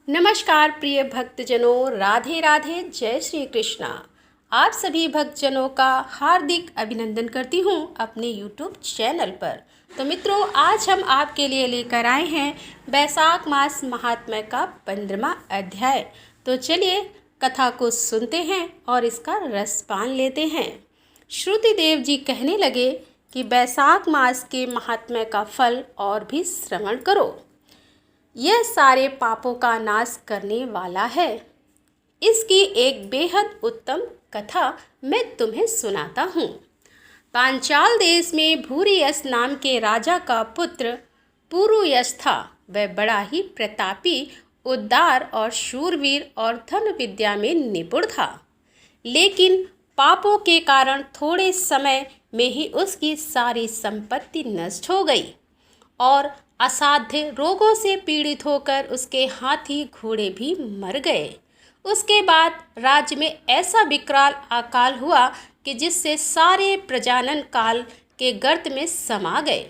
नमस्कार प्रिय भक्तजनों, राधे राधे, जय श्री कृष्णा। आप सभी भक्तजनों का हार्दिक अभिनंदन करती हूँ अपने YouTube चैनल पर। तो मित्रों, आज हम आपके लिए लेकर आए हैं बैसाख मास महात्म्य का 15वां अध्याय। तो चलिए कथा को सुनते हैं और इसका रसपान लेते हैं। श्रुति देव जी कहने लगे कि बैसाख मास के महात्म्य का फल और भी श्रवण करो। यह सारे पापों का नाश करने वाला है। इसकी एक बेहद उत्तम कथा मैं तुम्हें सुनाता हूँ। पांचाल देश में भूरियश नाम के राजा का पुत्र पुरुयश था। वह बड़ा ही प्रतापी, उदार और शूरवीर और धन विद्या में निपुण था। लेकिन पापों के कारण थोड़े समय में ही उसकी सारी संपत्ति नष्ट हो गई और असाध्य रोगों से पीड़ित होकर उसके हाथी घोड़े भी मर गए। उसके बाद राज्य में ऐसा विकराल अकाल हुआ कि जिससे सारे प्रजनन काल के गर्त में समा गए।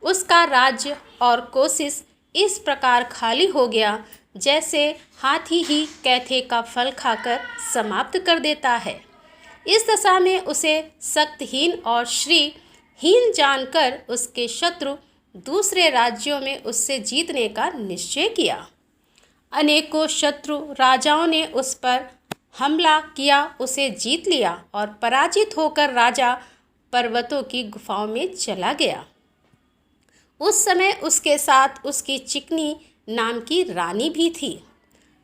उसका राज्य और कोशिश इस प्रकार खाली हो गया जैसे हाथी ही कैथे का फल खाकर समाप्त कर देता है। इस दशा में उसे शक्तिहीन और श्रीहीन जानकर उसके शत्रु दूसरे राज्यों में उससे जीतने का निश्चय किया। अनेकों शत्रु राजाओं ने उस पर हमला किया, उसे जीत लिया और पराजित होकर राजा पर्वतों की गुफाओं में चला गया। उस समय उसके साथ उसकी चिकनी नाम की रानी भी थी।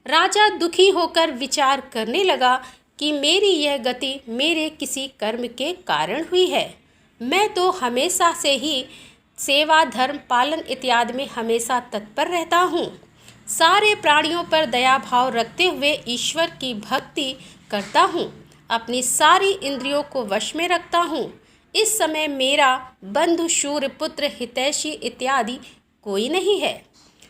राजा दुखी होकर विचार करने लगा कि मेरी यह गति मेरे किसी कर्म के कारण हुई है। मैं तो हमेशा से ही सेवा, धर्म पालन इत्यादि में हमेशा तत्पर रहता हूँ। सारे प्राणियों पर दया भाव रखते हुए ईश्वर की भक्ति करता हूँ। अपनी सारी इंद्रियों को वश में रखता हूँ। इस समय मेरा बंधु, शूर, पुत्र, हितैषी इत्यादि कोई नहीं है।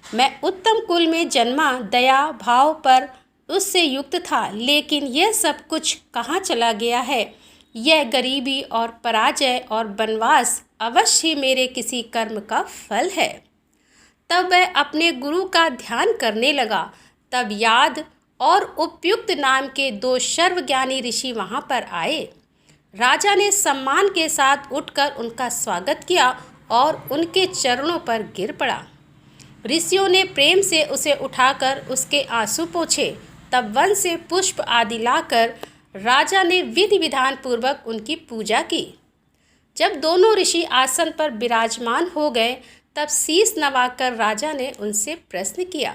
मैं उत्तम कुल में जन्मा, दया भाव पर उससे युक्त था, लेकिन यह सब कुछ कहाँ चला गया है। यह गरीबी और पराजय और वनवास अवश्य ही मेरे किसी कर्म का फल है। तब वह अपने गुरु का ध्यान करने लगा। तब याद और उपयुक्त नाम के दो सर्वज्ञानी ऋषि वहाँ पर आए। राजा ने सम्मान के साथ उठकर उनका स्वागत किया और उनके चरणों पर गिर पड़ा। ऋषियों ने प्रेम से उसे उठाकर उसके आंसू पोंछे। तब वन से पुष्प आदि लाकर राजा ने विधि विधान पूर्वक उनकी पूजा की। जब दोनों ऋषि आसन पर विराजमान हो गए, तब शीश नवाकर राजा ने उनसे प्रश्न किया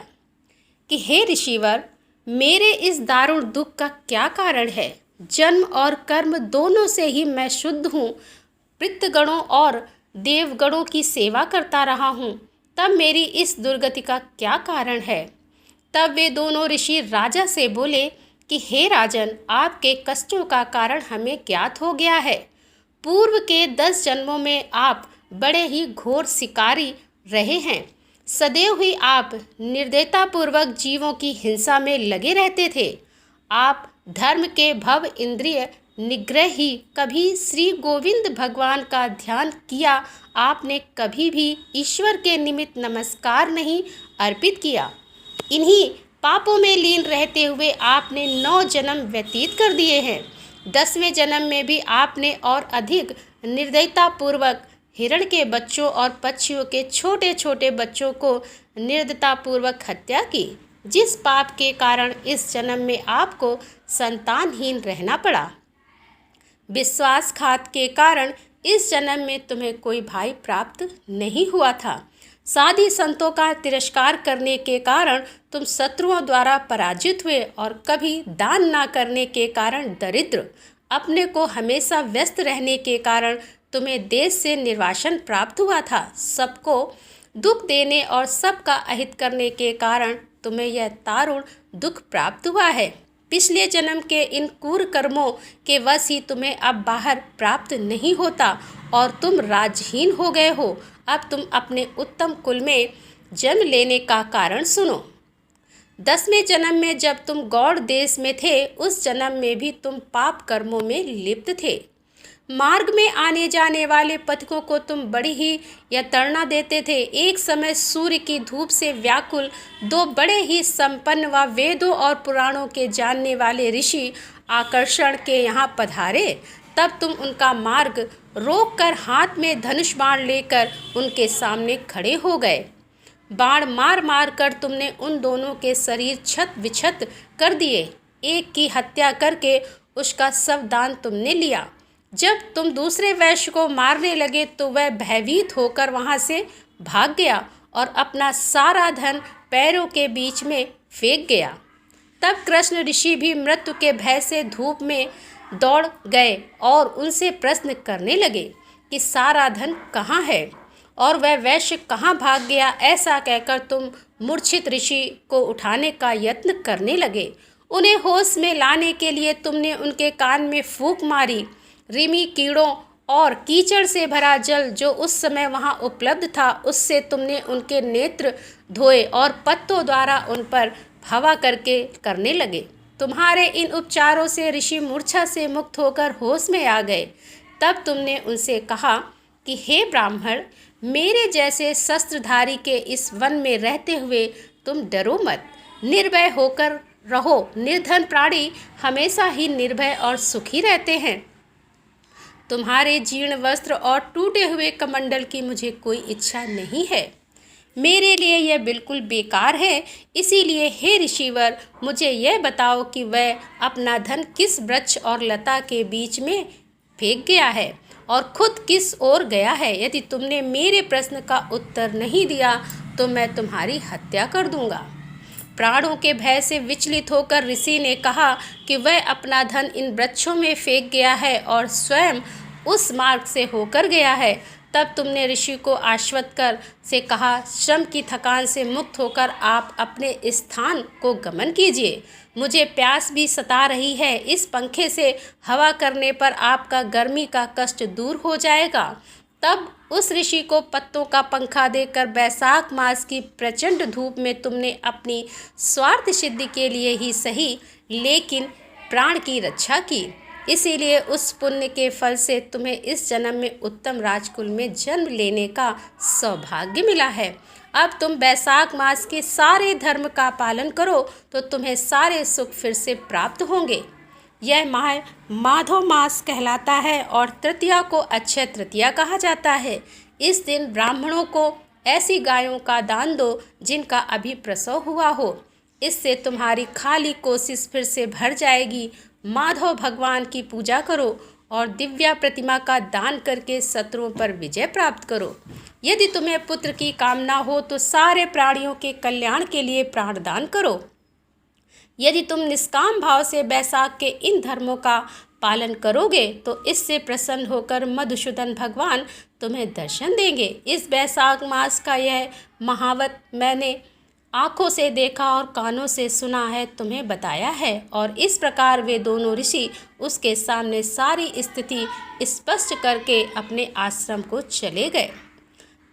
कि हे ऋषिवर, मेरे इस दारुण दुख का क्या कारण है। जन्म और कर्म दोनों से ही मैं शुद्ध हूँ। पितृगणों और देवगणों की सेवा करता रहा हूँ, तब मेरी इस दुर्गति का क्या कारण है। तब वे दोनों ऋषि राजा से बोले कि हे राजन, आपके कष्टों का कारण हमें ज्ञात हो गया है। पूर्व के 10 जन्मों में आप बड़े ही घोर शिकारी रहे हैं। सदैव ही आप निर्दयतापूर्वक जीवों की हिंसा में लगे रहते थे। आप धर्म के भव इंद्रिय निग्रह ही। कभी श्री गोविंद भगवान का ध्यान किया आपने, कभी भी ईश्वर के निमित्त नमस्कार नहीं अर्पित किया। इन्हीं पापों में लीन रहते हुए आपने 9 जन्म व्यतीत कर दिए हैं। 10वें जन्म में भी आपने और अधिक निर्दयतापूर्वक हिरण के बच्चों और पक्षियों के छोटे छोटे बच्चों को निर्दयतापूर्वक हत्या की, जिस पाप के कारण इस जन्म में आपको संतानहीन रहना पड़ा। विश्वासघात के कारण इस जन्म में तुम्हें कोई भाई प्राप्त नहीं हुआ था। साधी संतों का तिरस्कार करने के कारण तुम शत्रुओं द्वारा पराजित हुए और कभी दान ना करने के कारण दरिद्र। अपने को हमेशा व्यस्त रहने के कारण तुम्हें देश से निर्वासन प्राप्त हुआ था। सबको दुख देने और सबका अहित करने के कारण तुम्हें यह दारुण दुख प्राप्त हुआ है। पिछले जन्म के इन क्रूर कर्मों के वश ही तुम्हें अब बाहर प्राप्त नहीं होता और तुम राजहीन हो गए हो। अब तुम अपने उत्तम कुल में जन्म लेने का कारण सुनो। 10वें जन्म में जब तुम गौड़ देश में थे, उस जन्म में भी तुम पाप कर्मों में लिप्त थे। मार्ग में आने जाने वाले पथिकों को तुम बड़ी ही यंत्रणा देते थे। एक समय सूर्य की धूप से व्याकुल दो बड़े ही संपन्न व वेदों और पुराणों के जानने वाले ऋषि आकर्षण के यहाँ पधारे। तब तुम उनका मार्ग रोककर हाथ में धनुष बाण लेकर उनके सामने खड़े हो गए। बाण मार मार कर तुमने उन दोनों के शरीर छत विछत कर दिए। एक की हत्या करके उसका शवदान तुमने लिया। जब तुम दूसरे वैश्य को मारने लगे तो वह भयभीत होकर वहाँ से भाग गया और अपना सारा धन पैरों के बीच में फेंक गया। तब कृष्ण ऋषि भी मृत्यु के भय से धूप में दौड़ गए और उनसे प्रश्न करने लगे कि सारा धन कहाँ है और वह वैश्य कहाँ भाग गया। ऐसा कहकर तुम मूर्छित ऋषि को उठाने का यत्न करने लगे। उन्हें होश में लाने के लिए तुमने उनके कान में फूंक मारी। रिमी, कीड़ों और कीचड़ से भरा जल जो उस समय वहाँ उपलब्ध था, उससे तुमने उनके नेत्र धोए और पत्तों द्वारा उन पर हवा करने लगे। तुम्हारे इन उपचारों से ऋषि मूर्छा से मुक्त होकर होश में आ गए। तब तुमने उनसे कहा कि हे ब्राह्मण, मेरे जैसे शस्त्रधारी के इस वन में रहते हुए तुम डरो मत, निर्भय होकर रहो। निर्धन प्राणी हमेशा ही निर्भय और सुखी रहते हैं। तुम्हारे जीर्ण वस्त्र और टूटे हुए कमंडल की मुझे कोई इच्छा नहीं है। मेरे लिए यह बिल्कुल बेकार है। इसीलिए हे ऋषिवर, मुझे यह बताओ कि वह अपना धन किस वृक्ष और लता के बीच में फेंक गया है और खुद किस ओर गया है। यदि तुमने मेरे प्रश्न का उत्तर नहीं दिया तो मैं तुम्हारी हत्या कर दूंगा। प्राणों के भय से विचलित होकर ऋषि ने कहा कि वह अपना धन इन वृक्षों में फेंक गया है और स्वयं उस मार्ग से होकर गया है। तब तुमने ऋषि को आश्वस्त कर से कहा, श्रम की थकान से मुक्त होकर आप अपने स्थान को गमन कीजिए। मुझे प्यास भी सता रही है। इस पंखे से हवा करने पर आपका गर्मी का कष्ट दूर हो जाएगा। तब उस ऋषि को पत्तों का पंखा देकर बैसाख मास की प्रचंड धूप में तुमने अपनी स्वार्थ सिद्धि के लिए ही सही, लेकिन प्राण की रक्षा की। इसीलिए उस पुण्य के फल से तुम्हें इस जन्म में उत्तम राजकुल में जन्म लेने का सौभाग्य मिला है। अब तुम बैसाख मास के सारे धर्म का पालन करो तो तुम्हें सारे सुख फिर से प्राप्त होंगे। यह माह माधव मास कहलाता है और तृतीया को अक्षय तृतीया कहा जाता है। इस दिन ब्राह्मणों को ऐसी गायों का दान दो जिनका अभी प्रसव हुआ हो। इससे तुम्हारी खाली कोशिश फिर से भर जाएगी। माधव भगवान की पूजा करो और दिव्या प्रतिमा का दान करके शत्रुओं पर विजय प्राप्त करो। यदि तुम्हें पुत्र की कामना हो तो सारे प्राणियों के कल्याण के लिए प्राणदान करो। यदि तुम निष्काम भाव से बैसाख के इन धर्मों का पालन करोगे तो इससे प्रसन्न होकर मधुसूदन भगवान तुम्हें दर्शन देंगे। इस बैसाख मास का यह महावत मैंने आँखों से देखा और कानों से सुना है, तुम्हें बताया है। और इस प्रकार वे दोनों ऋषि उसके सामने सारी स्थिति स्पष्ट करके अपने आश्रम को चले गए।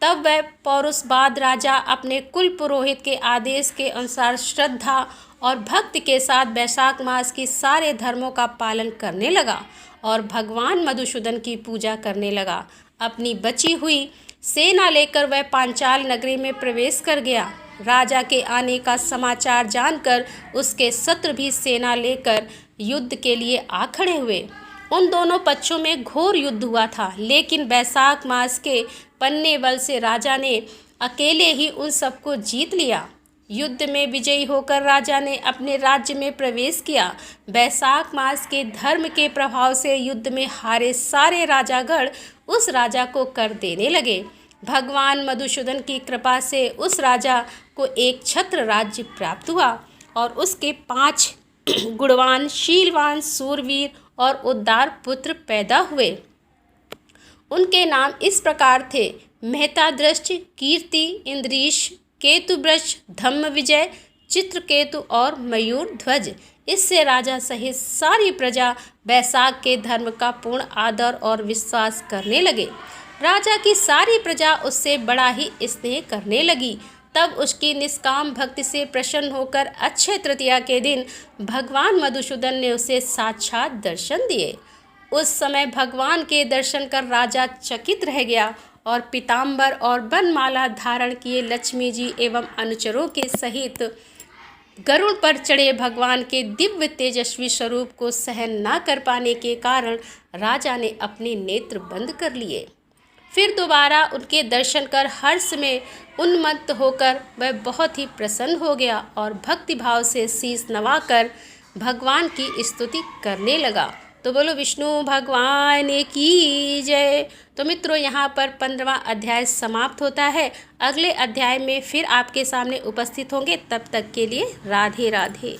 तब वह पौरुषवाद राजा अपने कुल पुरोहित के आदेश के अनुसार श्रद्धा और भक्ति के साथ बैसाख मास की सारे धर्मों का पालन करने लगा और भगवान मधुसूदन की पूजा करने लगा। अपनी बची हुई सेना लेकर वह पांचाल नगरी में प्रवेश कर गया। राजा के आने का समाचार जानकर उसके शत्रु भी सेना लेकर युद्ध के लिए आ खड़े हुए। उन दोनों पक्षों में घोर युद्ध हुआ था, लेकिन बैसाख मास के पन्ने बल से राजा ने अकेले ही उन सबको जीत लिया। युद्ध में विजयी होकर राजा ने अपने राज्य में प्रवेश किया। बैसाख मास के धर्म के प्रभाव से युद्ध में हारे सारे राजागण उस राजा को कर देने लगे। भगवान मधुसूदन की कृपा से उस राजा को एक छत्र राज्य प्राप्त हुआ और उसके 5 गुणवान, शीलवान, सूरवीर और उदार पुत्र पैदा हुए। उनके नाम इस प्रकार थे: मेहतादृष्ट, कीर्ति, इंद्रीश, केतुवृष, धम्मविजय, चित्रकेतु और मयूर ध्वज। इससे राजा सहित सारी प्रजा बैसाख के धर्म का पूर्ण आदर और विश्वास करने लगे। राजा की सारी प्रजा उससे बड़ा ही स्नेह करने लगी। तब उसकी निष्काम भक्ति से प्रसन्न होकर अक्षय तृतीया के दिन भगवान मधुसूदन ने उसे साक्षात दर्शन दिए उस समय भगवान के दर्शन कर राजा चकित रह गया और पीताम्बर और बनमाला धारण किए लक्ष्मी जी एवं अनुचरों के सहित गरुड़ पर चढ़े भगवान के दिव्य तेजस्वी स्वरूप को सहन न कर पाने के कारण राजा ने अपने नेत्र बंद कर लिए। फिर दोबारा उनके दर्शन कर हर्ष में उन्मत्त होकर वह बहुत ही प्रसन्न हो गया और भक्तिभाव से शीश नवाकर भगवान की स्तुति करने लगा। तो बोलो विष्णु भगवान की जय। तो मित्रों, यहाँ पर 15वां अध्याय समाप्त होता है। अगले अध्याय में फिर आपके सामने उपस्थित होंगे। तब तक के लिए राधे राधे।